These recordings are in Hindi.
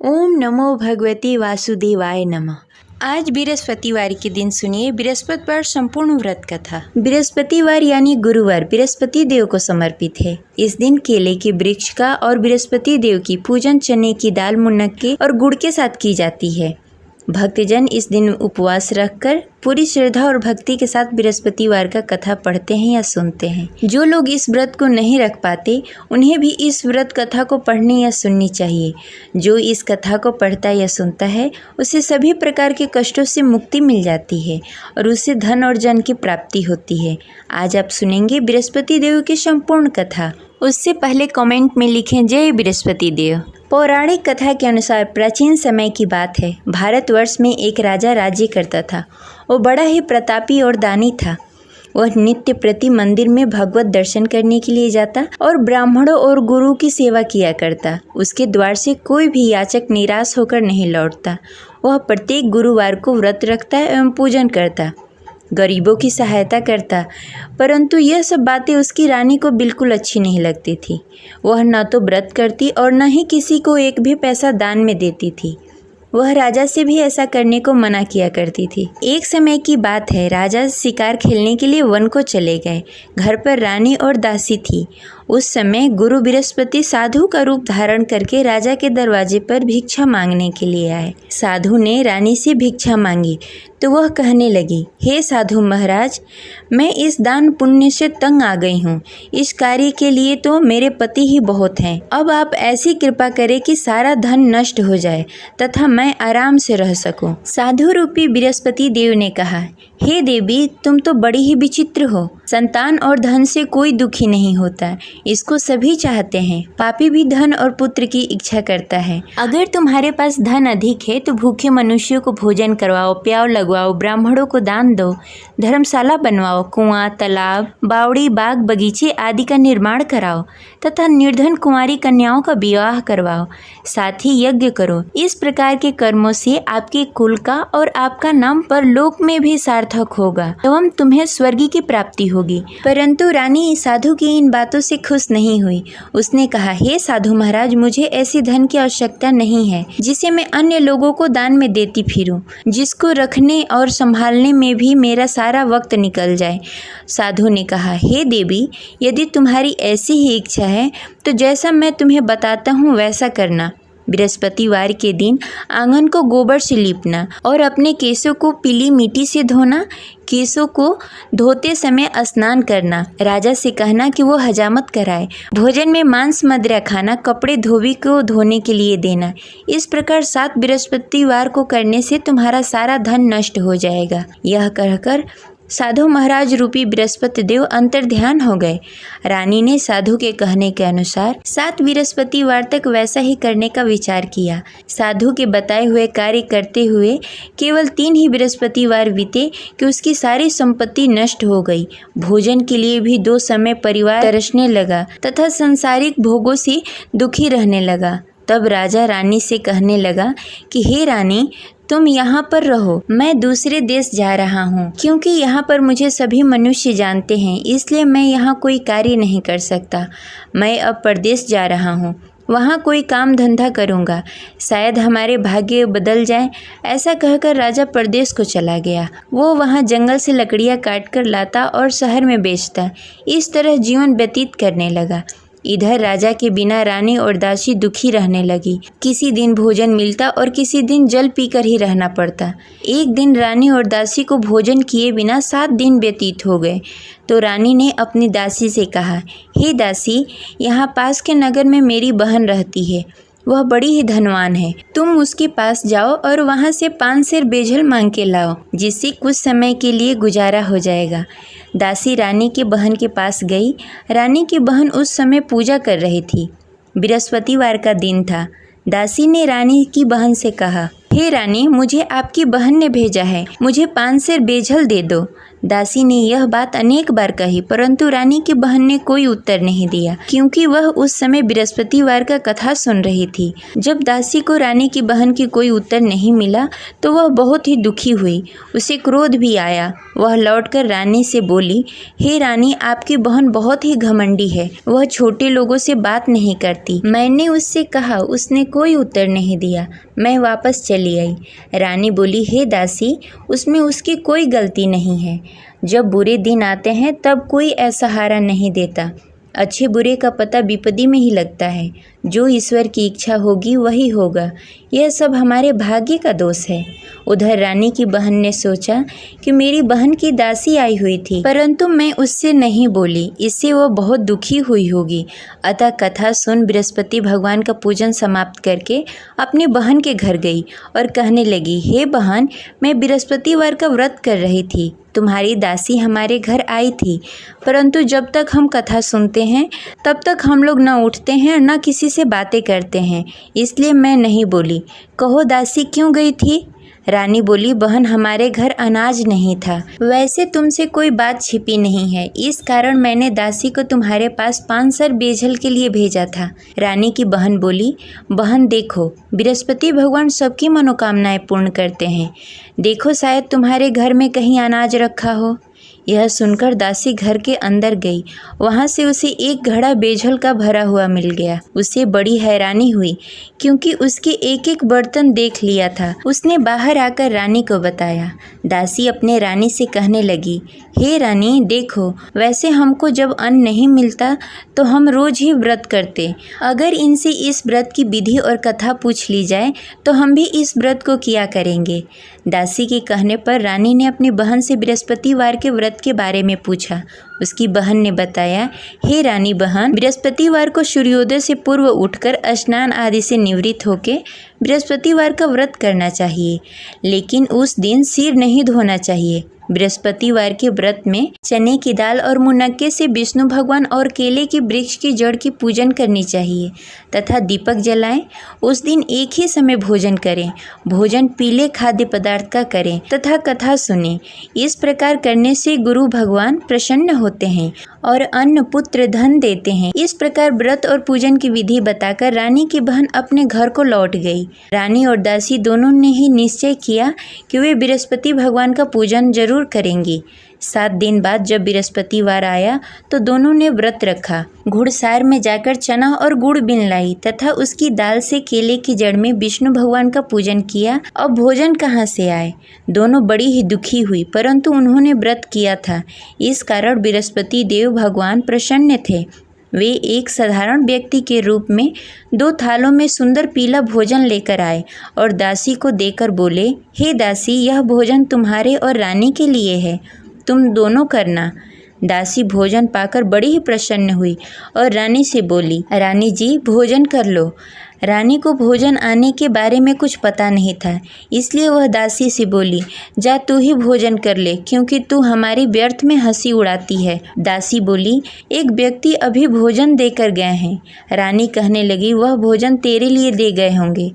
ओम नमो भगवते वासुदेवाय नमः। आज बृहस्पतिवार के दिन सुनिए बृहस्पतिवार संपूर्ण व्रत कथा। बृहस्पतिवार यानी गुरुवार बृहस्पति देव को समर्पित है। इस दिन केले के वृक्ष का और बृहस्पति देव की पूजन चने की दाल, मुनक्के और गुड़ के साथ की जाती है। भक्तजन इस दिन उपवास रखकर पूरी श्रद्धा और भक्ति के साथ बृहस्पतिवार का कथा पढ़ते हैं या सुनते हैं। जो लोग इस व्रत को नहीं रख पाते उन्हें भी इस व्रत कथा को पढ़नी या सुननी चाहिए। जो इस कथा को पढ़ता या सुनता है उसे सभी प्रकार के कष्टों से मुक्ति मिल जाती है और उससे धन और जन की प्राप्ति होती है। आज आप सुनेंगे बृहस्पति देव की संपूर्ण कथा। उससे पहले कमेंट में लिखें जय बृहस्पति देव। पौराणिक कथा के अनुसार प्राचीन समय की बात है। भारतवर्ष में एक राजा राज्य करता था। वो बड़ा ही प्रतापी और दानी था। वह नित्य प्रति मंदिर में भगवत दर्शन करने के लिए जाता और ब्राह्मणों और गुरु की सेवा किया करता। उसके द्वार से कोई भी याचक निराश होकर नहीं लौटता। वह प्रत्येक गुरुवार को व्रत रखता एवं पूजन करता, गरीबों की सहायता करता। परंतु यह सब बातें उसकी रानी को बिल्कुल अच्छी नहीं लगती थी। वह न तो व्रत करती और न ही किसी को एक भी पैसा दान में देती थी। वह राजा से भी ऐसा करने को मना किया करती थी। एक समय की बात है, राजा शिकार खेलने के लिए वन को चले गए। घर पर रानी और दासी थी। उस समय गुरु बृहस्पति साधु का रूप धारण करके राजा के दरवाजे पर भिक्षा मांगने के लिए आए। साधु ने रानी से भिक्षा मांगी तो वह कहने लगी, हे साधु महाराज, मैं इस दान पुण्य से तंग आ गई हूँ। इस कार्य के लिए तो मेरे पति ही बहुत हैं। अब आप ऐसी कृपा करें कि सारा धन नष्ट हो जाए तथा मैं आराम से रह सकूं। साधु रूपी बृहस्पति देव ने कहा, हे देवी, तुम तो बड़ी ही विचित्र हो। संतान और धन से कोई दुखी नहीं होता, इसको सभी चाहते हैं। पापी भी धन और पुत्र की इच्छा करता है। अगर तुम्हारे पास धन अधिक है तो भूखे मनुष्यों को भोजन करवाओ, प्याव लगवाओ, ब्राह्मणों को दान दो, धर्मशाला बनवाओ, कुआं, तालाब, बावड़ी, बाग, बगीचे आदि का निर्माण कराओ तथा निर्धन कुंवारी कन्याओं का विवाह करवाओ। साथ ही यज्ञ करो। इस प्रकार के कर्मों से आपके कुल का और आपका नाम परलोक में भी सार्थक होगा एवं तुम्हें स्वर्ग की प्राप्ति होगी। परंतु रानी साधु की इन बातों से खुश नहीं हुई। उसने कहा, हे साधु महाराज, मुझे ऐसी धन की आवश्यकता नहीं है जिसे मैं अन्य लोगों को दान में देती फिरूं, जिसको रखने और संभालने में भी मेरा सारा वक्त निकल जाए। साधु ने कहा, हे देवी, यदि तुम्हारी ऐसी ही इच्छा है तो जैसा मैं तुम्हें बताता हूँ वैसा करना। बृहस्पतिवार के दिन आंगन को गोबर से लीपना और अपने केसों को पीली मिट्टी से धोना। केसों को धोते समय स्नान करना। राजा से कहना कि वो हजामत कराए। भोजन में मांस मदिरा खाना, कपड़े धोबी को धोने के लिए देना। इस प्रकार 7 बृहस्पतिवार को करने से तुम्हारा सारा धन नष्ट हो जाएगा। यह कहकर साधु महाराज रूपी बृहस्पति देव अंतर्ध्यान हो गए। रानी ने साधु के कहने के अनुसार 7 बृहस्पतिवार तक वैसा ही करने का विचार किया। साधु के बताए हुए कार्य करते हुए केवल 3 ही बृहस्पतिवार बीते कि उसकी सारी संपत्ति नष्ट हो गई। भोजन के लिए भी 2 समय परिवार तरसने लगा तथा सांसारिक भोगों से दुखी रहने लगा। तब राजा रानी से कहने लगा कि हे रानी, तुम यहाँ पर रहो, मैं दूसरे देश जा रहा हूँ। क्योंकि यहाँ पर मुझे सभी मनुष्य जानते हैं, इसलिए मैं यहाँ कोई कार्य नहीं कर सकता। मैं अब परदेश जा रहा हूँ, वहाँ कोई काम धंधा करूँगा, शायद हमारे भाग्य बदल जाए। ऐसा कहकर राजा परदेश को चला गया। वो वहाँ जंगल से लकड़ियाँ काट कर लाता और शहर में बेचता। इस तरह जीवन व्यतीत करने लगा। इधर राजा के बिना रानी और दासी दुखी रहने लगी। किसी दिन भोजन मिलता और किसी दिन जल पीकर ही रहना पड़ता। एक दिन रानी और दासी को भोजन किए बिना 7 दिन व्यतीत हो गए। तो रानी ने अपनी दासी से कहा, हे दासी, यहाँ पास के नगर में मेरी बहन रहती है। वह बड़ी ही धनवान है। तुम उसके पास जाओ और वहाँ से 5 सेर बेझल मांग के लाओ, जिससे कुछ समय के लिए गुजारा हो जाएगा। दासी रानी की बहन के पास गई। रानी की बहन उस समय पूजा कर रही थी। बृहस्पतिवार का दिन था। दासी ने रानी की बहन से कहा, हे रानी, मुझे आपकी बहन ने भेजा है, मुझे 5 सेर बेझल दे दो। दासी ने यह बात अनेक बार कही, परंतु रानी की बहन ने कोई उत्तर नहीं दिया, क्योंकि वह उस समय बृहस्पतिवार का कथा सुन रही थी। जब दासी को रानी की बहन की कोई उत्तर नहीं मिला तो वह बहुत ही दुखी हुई। उसे क्रोध भी आया। वह लौटकर रानी से बोली, हे रानी, आपकी बहन बहुत ही घमंडी है। वह छोटे लोगों से बात नहीं करती। मैंने उससे कहा, उसने कोई उत्तर नहीं दिया। मैं वापस चली आई। रानी बोली, हे दासी, उसमें उसकी कोई गलती नहीं है। जब बुरे दिन आते हैं तब कोई असहारा नहीं देता। अच्छे बुरे का पता विपत्ति में ही लगता है। जो ईश्वर की इच्छा होगी वही होगा। यह सब हमारे भाग्य का दोष है। उधर रानी की बहन ने सोचा कि मेरी बहन की दासी आई हुई थी, परंतु मैं उससे नहीं बोली, इससे वह बहुत दुखी हुई होगी। अतः कथा सुन बृहस्पति भगवान का पूजन समाप्त करके अपनी बहन के घर गई और कहने लगी, हे बहन, मैं बृहस्पतिवार का व्रत कर रही थी। तुम्हारी दासी हमारे घर आई थी, परंतु जब तक हम कथा सुनते हैं तब तक हम लोग न उठते हैं और न किसी से बातें करते हैं, इसलिए मैं नहीं बोली। कहो दासी क्यों गई थी? रानी बोली, बहन, हमारे घर अनाज नहीं था। वैसे तुमसे कोई बात छिपी नहीं है, इस कारण मैंने दासी को तुम्हारे पास 5 सर बेझल के लिए भेजा था। रानी की बहन बोली, बहन देखो, बृहस्पति भगवान सबकी मनोकामनाएं पूर्ण करते हैं। देखो, शायद तुम्हारे घर में कहीं अनाज रखा हो। यह सुनकर दासी घर के अंदर गई। वहाँ से उसे एक घड़ा बेझल का भरा हुआ मिल गया। उसे बड़ी हैरानी हुई, क्योंकि उसके एक एक बर्तन देख लिया था। उसने बाहर आकर रानी को बताया। दासी अपने रानी से कहने लगी, हे रानी, देखो, वैसे हमको जब अन्न नहीं मिलता तो हम रोज ही व्रत करते। अगर इनसे इस व्रत की विधि और कथा पूछ ली जाए तो हम भी इस व्रत को किया करेंगे। दासी के कहने पर रानी ने अपनी बहन से बृहस्पतिवार के व्रत के बारे में पूछा। उसकी बहन ने बताया, हे रानी बहन, बृहस्पतिवार को सूर्योदय से पूर्व उठकर स्नान आदि से निवृत्त होकर बृहस्पतिवार का व्रत करना चाहिए, लेकिन उस दिन सिर नहीं धोना चाहिए। बृहस्पतिवार के व्रत में चने की दाल और मुनक्के से विष्णु भगवान और केले के वृक्ष की जड़ की पूजन करनी चाहिए तथा दीपक जलाएं। उस दिन एक ही समय भोजन करें। भोजन पीले खाद्य पदार्थ का करें तथा कथा सुनें। इस प्रकार करने से गुरु भगवान प्रसन्न होते हैं और अन्न पुत्र धन देते हैं। इस प्रकार व्रत और पूजन की विधि बताकर रानी की बहन अपने घर को लौट गई। रानी और दासी दोनों ने ही निश्चय किया कि वे बृहस्पति भगवान का पूजन जरूर करेंगी। 7 दिन बाद जब बृहस्पतिवार आया तो दोनों ने व्रत रखा। घुड़सार में जाकर चना और गुड़ बीन लाई तथा उसकी दाल से केले की जड़ में विष्णु भगवान का पूजन किया। अब भोजन कहाँ से आए? दोनों बड़ी ही दुखी हुई, परंतु उन्होंने व्रत किया था, इस कारण बृहस्पति देव भगवान प्रसन्न थे। वे एक साधारण व्यक्ति के रूप में 2 थालों में सुंदर पीला भोजन लेकर आए और दासी को देकर बोले, हे दासी, यह भोजन तुम्हारे और रानी के लिए है, तुम दोनों करना। दासी भोजन पाकर बड़ी ही प्रसन्न हुई और रानी से बोली, रानी जी, भोजन कर लो। रानी को भोजन आने के बारे में कुछ पता नहीं था, इसलिए वह दासी से बोली, जा तू ही भोजन कर ले, क्योंकि तू हमारी व्यर्थ में हंसी उड़ाती है। दासी बोली, एक व्यक्ति अभी भोजन देकर गए हैं। रानी कहने लगी, वह भोजन तेरे लिए दे गए होंगे,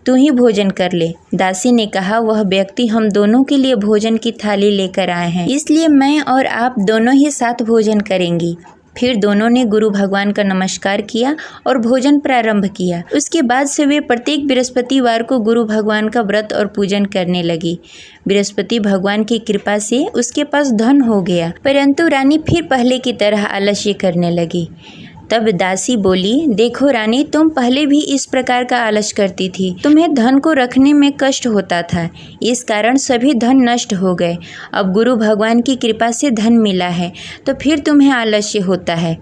तू ही भोजन कर ले। दासी ने कहा, वह व्यक्ति हम दोनों के लिए भोजन की थाली लेकर आए हैं, इसलिए मैं और आप दोनों ही साथ भोजन करेंगी। फिर दोनों ने गुरु भगवान का नमस्कार किया और भोजन प्रारंभ किया। उसके बाद से वे प्रत्येक बृहस्पतिवार को गुरु भगवान का व्रत और पूजन करने लगी। बृहस्पति भगवान की कृपा से उसके पास धन हो गया, परंतु रानी फिर पहले की तरह आलस्य करने लगी। तब दासी बोली, देखो रानी, तुम पहले भी इस प्रकार का आलस करती थी। तुम्हें धन को रखने में कष्ट होता था, इस कारण सभी धन नष्ट हो गए। अब गुरु भगवान की कृपा से धन मिला है तो फिर तुम्हें आलस्य होता है।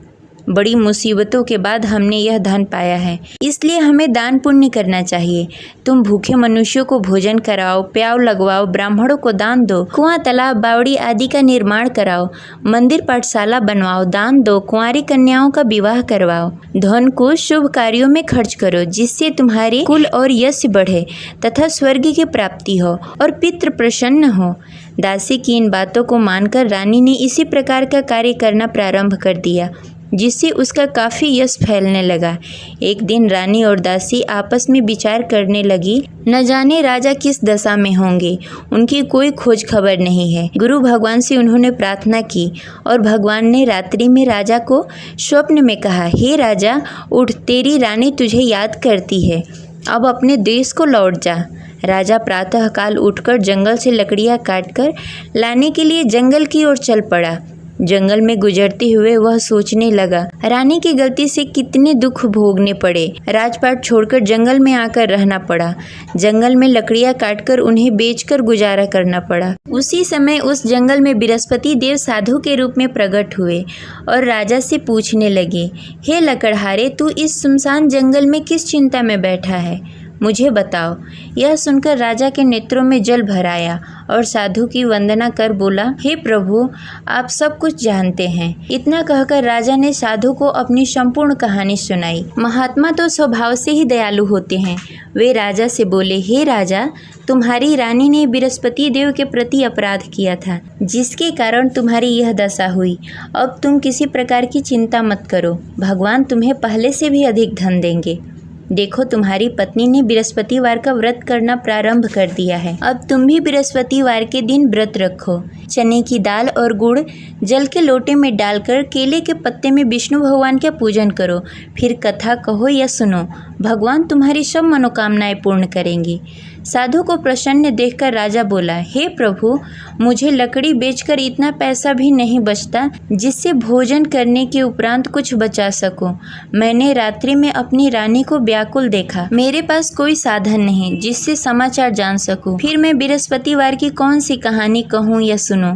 बड़ी मुसीबतों के बाद हमने यह धन पाया है, इसलिए हमें दान पुण्य करना चाहिए। तुम भूखे मनुष्यों को भोजन कराओ, प्याव लगवाओ, ब्राह्मणों को दान दो, कुआं, तालाब, बावड़ी आदि का निर्माण कराओ, मंदिर पाठशाला बनवाओ, दान दो, कुंवारी कन्याओं का विवाह करवाओ। धन को शुभ कार्यों में खर्च करो, जिससे तुम्हारे कुल और यश बढ़े तथा स्वर्ग की प्राप्ति हो और पितृ प्रसन्न हो। दासी की इन बातों को मानकर रानी ने इसी प्रकार का कार्य करना प्रारंभ कर दिया। जिससे उसका काफ़ी यश फैलने लगा। एक दिन रानी और दासी आपस में विचार करने लगी, न जाने राजा किस दशा में होंगे, उनकी कोई खोज खबर नहीं है। गुरु भगवान से उन्होंने प्रार्थना की और भगवान ने रात्रि में राजा को स्वप्न में कहा, हे राजा उठ, तेरी रानी तुझे याद करती है, अब अपने देश को लौट जा। राजा प्रातःकाल उठकर जंगल से लकड़ियाँ काटकर लाने के लिए जंगल की ओर चल पड़ा। जंगल में गुजरते हुए वह सोचने लगा, रानी की गलती से कितने दुख भोगने पड़े। राजपाट छोड़कर जंगल में आकर रहना पड़ा। जंगल में लकड़ियाँ काटकर उन्हें बेचकर गुजारा करना पड़ा। उसी समय उस जंगल में बृहस्पति देव साधु के रूप में प्रकट हुए और राजा से पूछने लगे, हे लकड़हारे, तू इस सुनसान जंगल में किस चिंता में बैठा है, मुझे बताओ। यह सुनकर राजा के नेत्रों में जल भर आया और साधु की वंदना कर बोला, हे प्रभु, आप सब कुछ जानते हैं। इतना कहकर राजा ने साधु को अपनी संपूर्ण कहानी सुनाई। महात्मा तो स्वभाव से ही दयालु होते हैं। वे राजा से बोले, हे राजा, तुम्हारी रानी ने बृहस्पति देव के प्रति अपराध किया था, जिसके कारण तुम्हारी यह दशा हुई। अब तुम किसी प्रकार की चिंता मत करो, भगवान तुम्हें पहले से भी अधिक धन देंगे। देखो, तुम्हारी पत्नी ने बृहस्पतिवार का व्रत करना प्रारंभ कर दिया है। अब तुम भी बृहस्पतिवार के दिन व्रत रखो। चने की दाल और गुड़ जल के लोटे में डालकर केले के पत्ते में विष्णु भगवान का पूजन करो। फिर कथा कहो या सुनो, भगवान तुम्हारी सब मनोकामनाएं पूर्ण करेंगे। साधु को प्रसन्न देखकर राजा बोला, हे प्रभु, मुझे लकड़ी बेचकर इतना पैसा भी नहीं बचता जिससे भोजन करने के उपरांत कुछ बचा सकूं। मैंने रात्रि में अपनी रानी को व्याकुल देखा। मेरे पास कोई साधन नहीं जिससे समाचार जान सकूं। फिर मैं बृहस्पतिवार की कौन सी कहानी कहूं या सुनूं,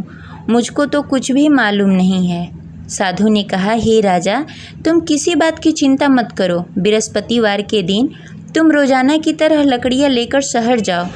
मुझको तो कुछ भी मालूम नहीं है। साधु ने कहा, हे राजा, तुम किसी बात की चिंता मत करो। बृहस्पतिवार के दिन तुम रोजाना की तरह लकड़ियाँ लेकर शहर जाओ।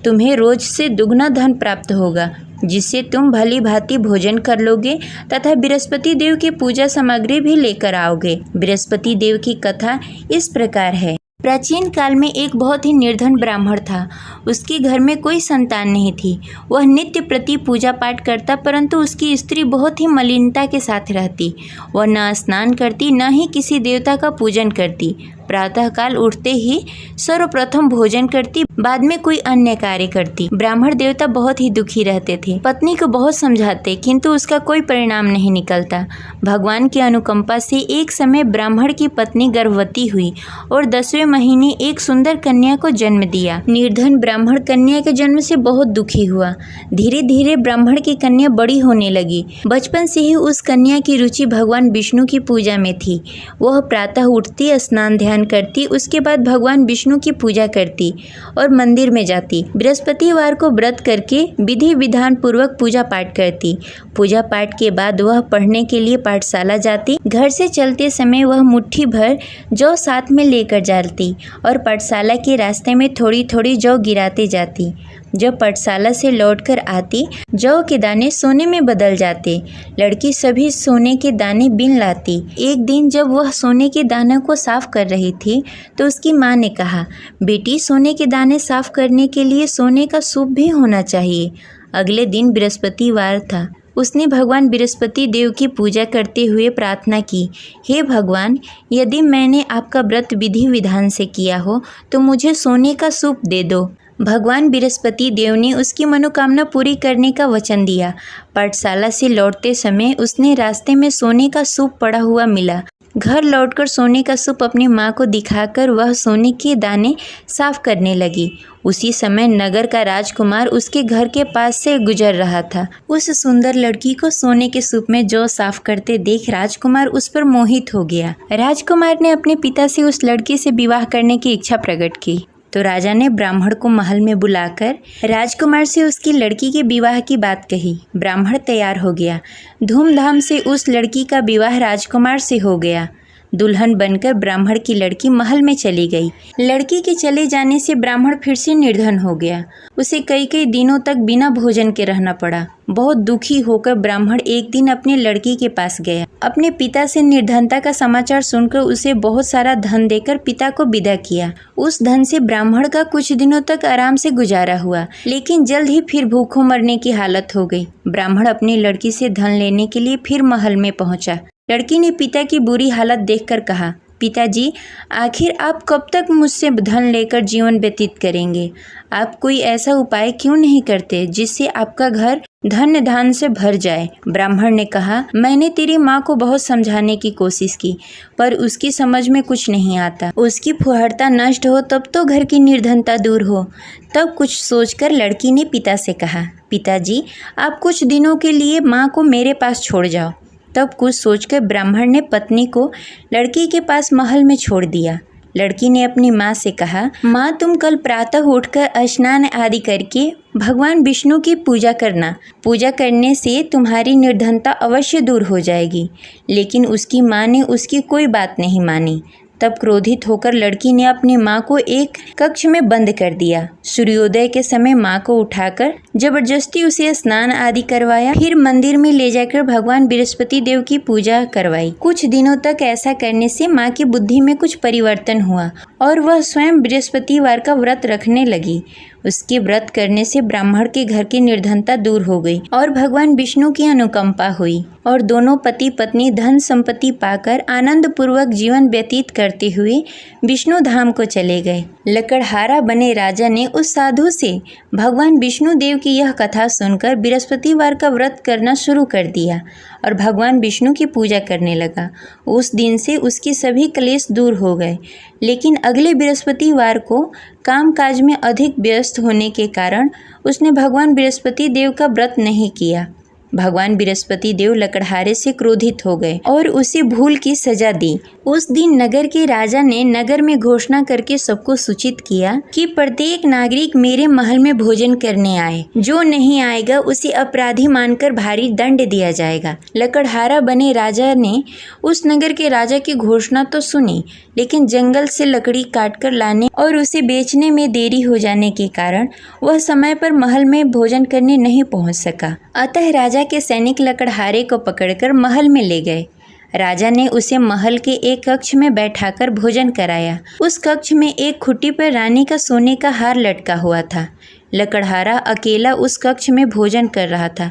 तुम्हें रोज से दुगना धन प्राप्त होगा, जिससे तुम भली भांति भोजन कर लोगे तथा बृहस्पति देव की पूजा सामग्री भी लेकर आओगे। बृहस्पति देव की कथा इस प्रकार है। प्राचीन काल में एक बहुत ही निर्धन ब्राह्मण था। उसके घर में कोई संतान नहीं थी। वह नित्य प्रति पूजा पाठ करता, परंतु उसकी स्त्री बहुत ही मलिनता के साथ रहती। वह न स्नान करती, न ही किसी देवता का पूजन करती। प्रातःकाल उठते ही सर्वप्रथम भोजन करती, बाद में कोई अन्य कार्य करती। ब्राह्मण देवता बहुत ही दुखी रहते थे। पत्नी को बहुत समझाते, किंतु उसका कोई परिणाम नहीं निकलता। भगवान की अनुकंपा से एक समय ब्राह्मण की पत्नी गर्भवती हुई और 10वें महीने एक सुंदर कन्या को जन्म दिया। निर्धन ब्राह्मण कन्या के जन्म से बहुत दुखी हुआ। धीरे धीरे ब्राह्मण की कन्या बड़ी होने लगी। बचपन से ही उस कन्या की रुचि भगवान विष्णु की पूजा में थी। वह प्रातः उठती, स्नान ध्यान करती, उसके बाद भगवान विष्णु की पूजा करती और मंदिर में जाती। बृहस्पतिवार को व्रत करके विधि विधान पूर्वक पूजा पाठ करती। पूजा पाठ के बाद वह पढ़ने के लिए पाठशाला जाती। घर से चलते समय वह मुट्ठी भर जौ साथ में लेकर जाती और पाठशाला के रास्ते में थोड़ी थोड़ी जौ गिराते जाती। जब पाठशाला से लौटकर आती, जौ के दाने सोने में बदल जाते। लड़की सभी सोने के दाने बीन लाती। एक दिन जब वह सोने के दानों को साफ कर रही थी, तो उसकी माँ ने कहा, बेटी, सोने के दाने साफ करने के लिए सोने का सूप भी होना चाहिए। अगले दिन बृहस्पतिवार था। उसने भगवान बृहस्पति देव की पूजा करते हुए प्रार्थना की, हे भगवान, यदि मैंने आपका व्रत विधि विधान से किया हो तो मुझे सोने का सूप दे दो। भगवान बृहस्पति देव ने उसकी मनोकामना पूरी करने का वचन दिया। पाठशाला से लौटते समय उसने रास्ते में सोने का सूप पड़ा हुआ मिला। घर लौटकर सोने का सूप अपनी माँ को दिखाकर वह सोने के दाने साफ करने लगी। उसी समय नगर का राजकुमार उसके घर के पास से गुजर रहा था। उस सुंदर लड़की को सोने के सूप में जौ साफ करते देख राजकुमार उस पर मोहित हो गया। राजकुमार ने अपने पिता से उस लड़की से विवाह करने की इच्छा प्रकट की। तो राजा ने ब्राह्मण को महल में बुलाकर राजकुमार से उसकी लड़की के विवाह की बात कही। ब्राह्मण तैयार हो गया। धूमधाम से उस लड़की का विवाह राजकुमार से हो गया। दुल्हन बनकर ब्राह्मण की लड़की महल में चली गई। लड़की के चले जाने से ब्राह्मण फिर से निर्धन हो गया। उसे कई कई दिनों तक बिना भोजन के रहना पड़ा। बहुत दुखी होकर ब्राह्मण एक दिन अपनी लड़की के पास गया। अपने पिता से निर्धनता का समाचार सुनकर उसे बहुत सारा धन देकर पिता को विदा किया। उस धन से ब्राह्मण का कुछ दिनों तक आराम से गुजारा हुआ, लेकिन जल्द ही फिर भूखों मरने की हालत हो गई। ब्राह्मण अपनी लड़की से धन लेने के लिए फिर महल में पहुंचा। लड़की ने पिता की बुरी हालत देखकर कहा, पिताजी, आखिर आप कब तक मुझसे धन लेकर जीवन व्यतीत करेंगे? आप कोई ऐसा उपाय क्यों नहीं करते जिससे आपका घर धन्य धान से भर जाए? ब्राह्मण ने कहा, मैंने तेरी माँ को बहुत समझाने की कोशिश की, पर उसकी समझ में कुछ नहीं आता। उसकी फुहड़ता नष्ट हो तब तो घर की निर्धनता दूर हो। तब कुछ सोचकर लड़की ने पिता से कहा, पिताजी, आप कुछ दिनों के लिए माँ को मेरे पास छोड़ जाओ। तब कुछ सोचकर ब्राह्मण ने पत्नी को लड़की के पास महल में छोड़ दिया। लड़की ने अपनी माँ से कहा, माँ, तुम कल प्रातः उठकर स्नान आदि करके भगवान विष्णु की पूजा करना। पूजा करने से तुम्हारी निर्धनता अवश्य दूर हो जाएगी। लेकिन उसकी माँ ने उसकी कोई बात नहीं मानी। तब क्रोधित होकर लड़की ने अपनी माँ को एक कक्ष में बंद कर दिया। सूर्योदय के समय माँ को उठाकर जबरदस्ती उसे स्नान आदि करवाया। फिर मंदिर में ले जाकर भगवान बृहस्पति देव की पूजा करवाई। कुछ दिनों तक ऐसा करने से माँ की बुद्धि में कुछ परिवर्तन हुआ और वह स्वयं बृहस्पतिवार का व्रत रखने लगी। उसके व्रत करने से ब्राह्मण के घर की निर्धनता दूर हो गई और भगवान विष्णु की अनुकंपा हुई और दोनों पति पत्नी धन संपत्ति पाकर आनंद पूर्वक जीवन व्यतीत करते हुए विष्णु धाम को चले गए। लकड़हारा बने राजा ने उस साधु से भगवान विष्णु देव की यह कथा सुनकर बृहस्पतिवार का व्रत करना शुरू कर दिया और भगवान विष्णु की पूजा करने लगा। उस दिन से उसके सभी क्लेश दूर हो गए। लेकिन अगले बृहस्पतिवार को कामकाज में अधिक व्यस्त होने के कारण उसने भगवान बृहस्पति देव का व्रत नहीं किया। भगवान बृहस्पति देव लकड़हारे से क्रोधित हो गए और उसे भूल की सजा दी। उस दिन नगर के राजा ने नगर में घोषणा करके सबको सूचित किया कि प्रत्येक नागरिक मेरे महल में भोजन करने आए। जो नहीं आएगा उसे अपराधी मानकर भारी दंड दिया जाएगा। लकड़हारा बने राजा ने उस नगर के राजा की घोषणा तो सुनी, लेकिन जंगल से लकड़ी काटकर लाने और उसे बेचने में देरी हो जाने के कारण वह समय पर महल में भोजन करने नहीं पहुंच सका। अतः राजा के सैनिक लकड़हारे को पकड़कर महल में ले गए। राजा ने उसे महल के एक कक्ष में बैठाकर भोजन कराया। उस कक्ष में एक खुट्टी पर रानी का सोने का हार लटका हुआ था। लकड़हारा अकेला उस कक्ष में भोजन कर रहा था।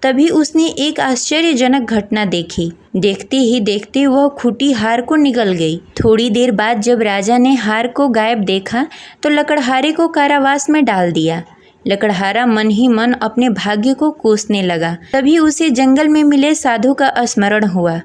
तभी उसने एक आश्चर्यजनक घटना देखी। देखते ही देखते वह खुटी हार को निगल गई। थोड़ी देर बाद जब राजा ने हार को गायब देखा तो लकड़हारे को कारावास में डाल दिया। लकड़हारा मन ही मन अपने भाग्य को कोसने लगा। तभी उसे जंगल में मिले साधु का स्मरण हुआ।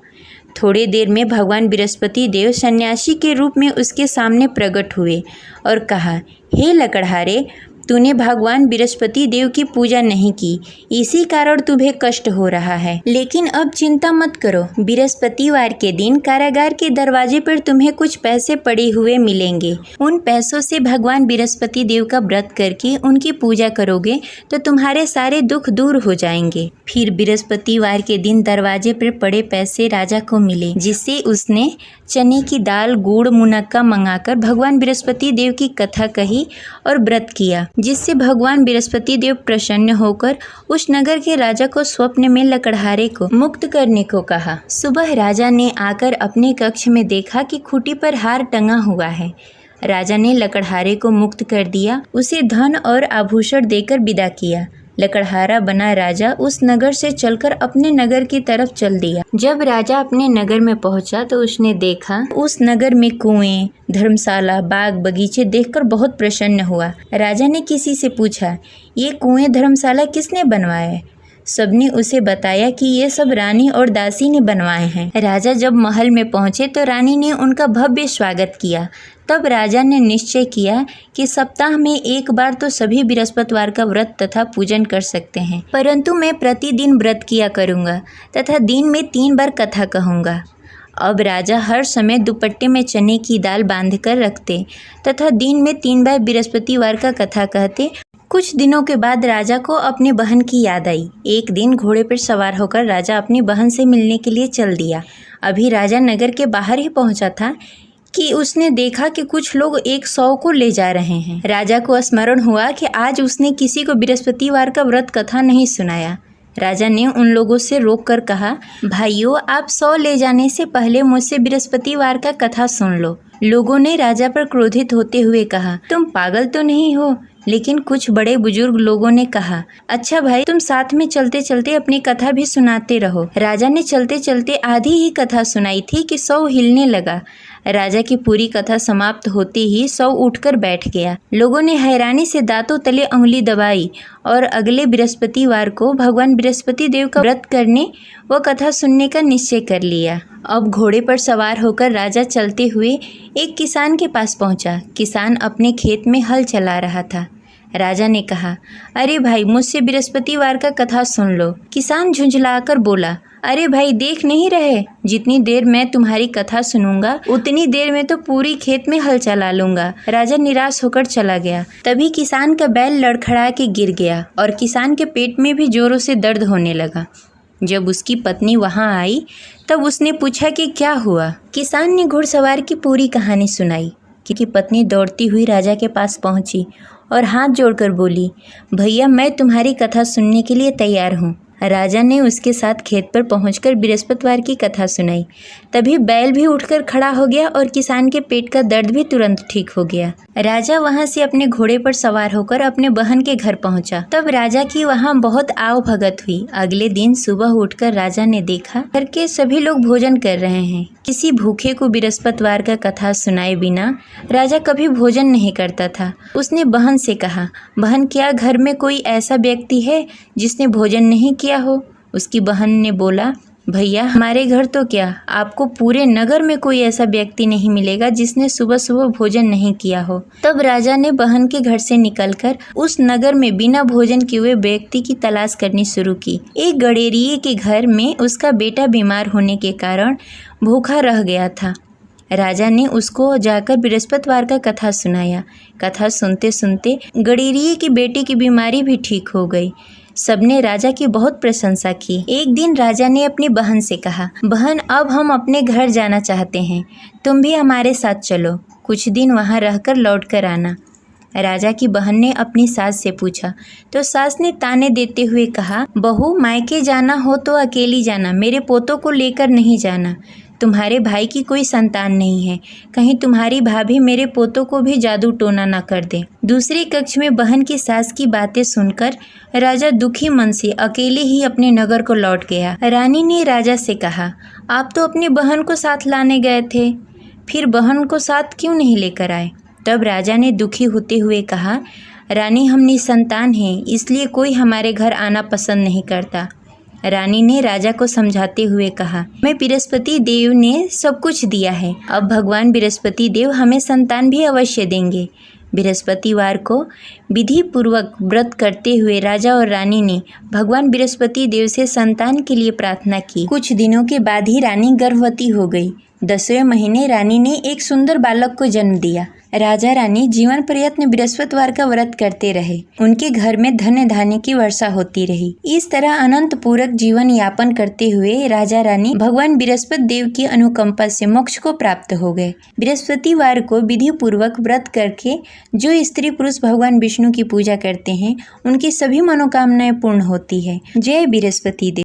थोड़ी देर में भगवान बृहस्पति देव सन्यासी के रूप में उसके सामने प्रकट हुए और कहा, हे लकड़हारे, तूने भगवान बृहस्पति देव की पूजा नहीं की, इसी कारण तुम्हें कष्ट हो रहा है। लेकिन अब चिंता मत करो, बृहस्पतिवार के दिन कारागार के दरवाजे पर तुम्हें कुछ पैसे पड़े हुए मिलेंगे। उन पैसों से भगवान बृहस्पति देव का व्रत करके उनकी पूजा करोगे तो तुम्हारे सारे दुख दूर हो जाएंगे। फिर बृहस्पतिवार के दिन दरवाजे पर पड़े पैसे राजा को मिले, जिससे उसने चने की दाल, गुड़, मुनक्का मंगाकर भगवान बृहस्पति देव की कथा कही और व्रत किया, जिससे भगवान बृहस्पति देव प्रसन्न होकर उस नगर के राजा को स्वप्न में लकड़हारे को मुक्त करने को कहा। सुबह राजा ने आकर अपने कक्ष में देखा कि खूंटी पर हार टंगा हुआ है। राजा ने लकड़हारे को मुक्त कर दिया, उसे धन और आभूषण देकर विदा किया। लकड़हारा बना राजा उस नगर से चलकर अपने नगर की तरफ चल दिया। जब राजा अपने नगर में पहुंचा तो उसने देखा उस नगर में कुएं, धर्मशाला, बाग बगीचे देखकर बहुत प्रसन्न हुआ। राजा ने किसी से पूछा, ये कुएं, धर्मशाला किसने बनवाए? सबने उसे बताया कि ये सब रानी और दासी ने बनवाए हैं। राजा जब महल में पहुंचे तो रानी ने उनका भव्य स्वागत किया। तब राजा ने निश्चय किया कि सप्ताह में एक बार तो सभी बृहस्पतिवार का व्रत तथा पूजन कर सकते हैं, परंतु मैं प्रतिदिन व्रत किया करूँगा तथा दिन में 3 बार कथा कहूँगा। अब राजा हर समय दुपट्टे में चने की दाल बांधकर रखते तथा दिन में 3 बार बृहस्पतिवार का कथा कहते। कुछ दिनों के बाद राजा को अपनी बहन की याद आई। एक दिन घोड़े पर सवार होकर राजा अपनी बहन से मिलने के लिए चल दिया। अभी राजा नगर के बाहर ही पहुंचा था कि उसने देखा कि कुछ लोग एक 100 को ले जा रहे हैं। राजा को स्मरण हुआ कि आज उसने किसी को बृहस्पतिवार का व्रत कथा नहीं सुनाया। राजा ने उन लोगों से रोककर कहा, भाइयों, आप 100 ले जाने से पहले मुझसे बृहस्पतिवार का कथा सुन लो। लोगों ने राजा पर क्रोधित होते हुए कहा, तुम पागल तो नहीं हो लेकिन कुछ बड़े बुजुर्ग लोगों ने कहा, अच्छा भाई, तुम साथ में चलते चलते अपनी कथा भी सुनाते रहो। राजा ने चलते चलते आधी ही कथा सुनाई थी कि सौ हिलने लगा। राजा की पूरी कथा समाप्त होते ही सौ उठकर बैठ गया। लोगों ने हैरानी से दांतों तले उंगली दबाई और अगले बृहस्पतिवार को भगवान बृहस्पति देव का व्रत करने व कथा सुनने का निश्चय कर लिया। अब घोड़े पर सवार होकर राजा चलते हुए एक किसान के पास पहुंचा। किसान अपने खेत में हल चला रहा था। राजा ने कहा, अरे भाई, मुझसे बृहस्पतिवार का कथा सुन लो। किसान झुंझलाकर बोला, अरे भाई, देख नहीं रहे, जितनी देर मैं तुम्हारी कथा सुनूंगा उतनी देर में तो पूरी खेत में हल चला लूंगा। राजा निराश होकर चला गया। तभी किसान का बैल लड़खड़ा के गिर गया और किसान के पेट में भी जोरों से दर्द होने लगा। जब उसकी पत्नी वहां आई तब उसने पूछा कि क्या हुआ। किसान ने घुड़सवार की पूरी कहानी सुनाई कि पत्नी दौड़ती हुई राजा के पास पहुंची और हाथ जोड़कर बोली, भैया, मैं तुम्हारी कथा सुनने के लिए तैयार हूँ। राजा ने उसके साथ खेत पर पहुंचकर बृहस्पतिवार की कथा सुनाई। तभी बैल भी उठकर खड़ा हो गया और किसान के पेट का दर्द भी तुरंत ठीक हो गया। राजा वहां से अपने घोड़े पर सवार होकर अपने बहन के घर पहुंचा। तब राजा की वहां बहुत आव भगत हुई। अगले दिन सुबह उठकर राजा ने देखा घर के सभी लोग भोजन कर रहे हैं। किसी भूखे को बृहस्पतिवार का कथा सुनाए बिना राजा कभी भोजन नहीं करता था। उसने बहन से कहा, बहन, क्या घर में कोई ऐसा व्यक्ति है जिसने भोजन नहीं किया हो? उसकी बहन ने बोला, भैया, हमारे घर तो क्या, आपको पूरे नगर में कोई ऐसा व्यक्ति नहीं मिलेगा जिसने सुबह सुबह भोजन नहीं किया हो। तब राजा ने बहन के घर से निकलकर उस नगर में बिना भोजन किए हुए व्यक्ति की तलाश करनी शुरू की। एक गडेरिये के घर में उसका बेटा बीमार होने के कारण भूखा रह गया था। राजा ने उसको जाकर बृहस्पतिवार का कथा सुनाया। कथा सुनते सुनते गडेरिये की बेटी की बीमारी भी ठीक हो गई। सबने राजा की बहुत प्रशंसा की। एक दिन राजा ने अपनी बहन से कहा, बहन, अब हम अपने घर जाना चाहते हैं, तुम भी हमारे साथ चलो, कुछ दिन वहाँ रहकर लौट कर आना। राजा की बहन ने अपनी सास से पूछा तो सास ने ताने देते हुए कहा, बहू, मायके जाना हो तो अकेली जाना, मेरे पोतों को लेकर नहीं जाना। तुम्हारे भाई की कोई संतान नहीं है, कहीं तुम्हारी भाभी मेरे पोतों को भी जादू टोना न कर दे। दूसरे कक्ष में बहन की सास की बातें सुनकर राजा दुखी मन से अकेले ही अपने नगर को लौट गया। रानी ने राजा से कहा, आप तो अपनी बहन को साथ लाने गए थे, फिर बहन को साथ क्यों नहीं लेकर आए? तब राजा ने दुखी होते हुए कहा, रानी, हम निसंतान हैं, इसलिए कोई हमारे घर आना पसंद नहीं करता। रानी ने राजा को समझाते हुए कहा, मैं बृहस्पति देव ने सब कुछ दिया है, अब भगवान बृहस्पति देव हमें संतान भी अवश्य देंगे। बृहस्पतिवार को विधि पूर्वक व्रत करते हुए राजा और रानी ने भगवान बृहस्पति देव से संतान के लिए प्रार्थना की। कुछ दिनों के बाद ही रानी गर्भवती हो गई। 10वें महीने रानी ने एक सुंदर बालक को जन्म दिया। राजा रानी जीवन प्रयत्न बृहस्पतिवार का व्रत करते रहे। उनके घर में धन धान्य की वर्षा होती रही। इस तरह अनंत पूरक जीवन यापन करते हुए राजा रानी भगवान बृहस्पति देव की अनुकंपा से मोक्ष को प्राप्त हो गए। बृहस्पतिवार को विधि पूर्वक व्रत करके जो स्त्री पुरुष भगवान विष्णु की पूजा करते हैं, उनकी सभी मनोकामनाएं पूर्ण होती है। जय बृहस्पति देव।